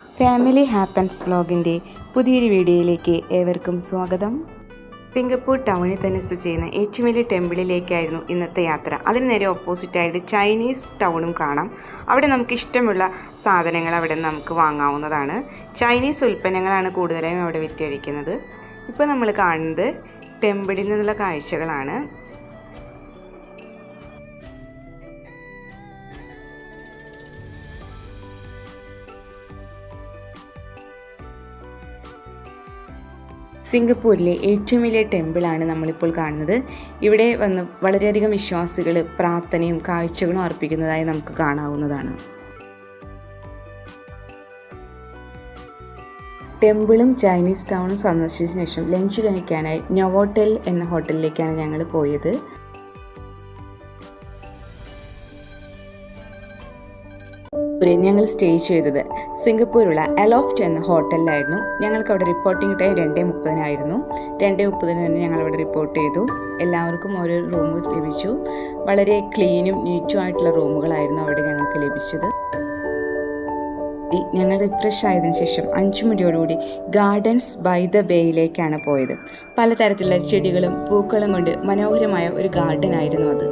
Family happens വ്ലോഗിൻ്റെ പുതിയൊരു വീഡിയോയിലേക്ക് ഏവർക്കും സ്വാഗതം. സിംഗപ്പൂർ ടൗണിൽ തന്നെ സ്ഥിതി ചെയ്യുന്ന ഏറ്റവും വലിയ ടെമ്പിളിലേക്കായിരുന്നു ഇന്നത്തെ യാത്ര. അതിന് നേരെ ഓപ്പോസിറ്റായിട്ട് ചൈനീസ് ടൗണും കാണാം. അവിടെ നമുക്ക് ഇഷ്ടമുള്ള സാധനങ്ങൾ അവിടെ നമുക്ക് വാങ്ങാവുന്നതാണ്. ചൈനീസ് ഉൽപ്പന്നങ്ങളാണ് കൂടുതലായും അവിടെ വിറ്റഴിക്കുന്നത്. ഇപ്പോൾ നമ്മൾ കാണുന്നത് ടെമ്പിളിൽ നിന്നുള്ള കാഴ്ചകളാണ്. സിംഗപ്പൂരിലെ ഏറ്റവും വലിയ ടെമ്പിളാണ് നമ്മളിപ്പോൾ കാണുന്നത്. ഇവിടെ വന്ന് വളരെയധികം വിശ്വാസികൾ പ്രാർത്ഥനയും കാഴ്ചകളും അർപ്പിക്കുന്നതായി നമുക്ക് കാണാവുന്നതാണ്. ടെമ്പിളും ചൈനീസ് ടൗണും സന്ദർശിച്ച ശേഷം ലഞ്ച് കഴിക്കാനായി നൊവോട്ടൽ എന്ന ഹോട്ടലിലേക്കാണ് ഞങ്ങൾ പോയത്. ഞങ്ങൾ സ്റ്റേ ചെയ്തത് സിംഗപ്പൂരുള്ള അലോഫ്റ്റ് എന്ന ഹോട്ടലിലായിരുന്നു. ഞങ്ങൾക്ക് അവിടെ റിപ്പോർട്ടിംഗ് ടൈം 2:30 2:30 തന്നെ ഞങ്ങളവിടെ റിപ്പോർട്ട് ചെയ്തു. എല്ലാവർക്കും ഓരോ റൂം ലഭിച്ചു. വളരെ ക്ലീനും നീറ്റും ആയിട്ടുള്ള റൂമുകളായിരുന്നു അവിടെ ഞങ്ങൾക്ക് ലഭിച്ചത്. ഞങ്ങൾ റിഫ്രഷ് ആയതിനു ശേഷം 5 മണിയോടുകൂടി ഗാർഡൻസ് ബൈ ദ ബേയിലേക്കാണ് പോയത്. പലതരത്തിലുള്ള ചെടികളും പൂക്കളും കൊണ്ട് മനോഹരമായ ഒരു ഗാർഡൻ ആയിരുന്നു അത്.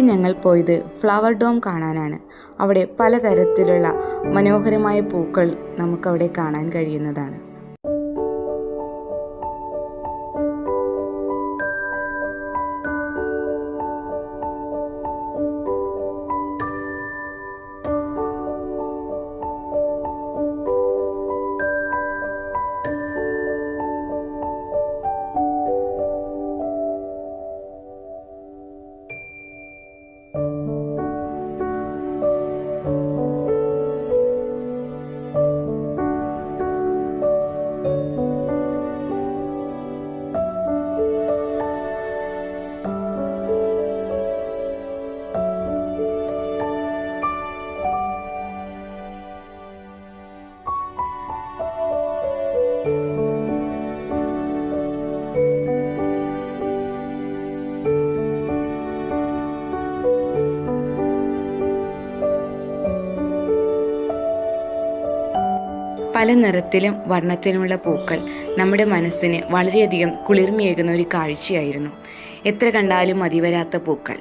ഞങ്ങൾ പോയത് ഫ്ലവർ ഡോം കാണാനാണ്. അവിടെ പലതരത്തിലുള്ള മനോഹരമായ പൂക്കൾ നമുക്കവിടെ കാണാൻ കഴിയുന്നതാണ്. പല നിറത്തിലും വർണ്ണത്തിലുമുള്ള പൂക്കൾ നമ്മുടെ മനസ്സിന് വളരെയധികം കുളിർമയേകുന്ന ഒരു കാഴ്ചയായിരുന്നു. എത്ര കണ്ടാലും മതിവരാത്ത പൂക്കൾ.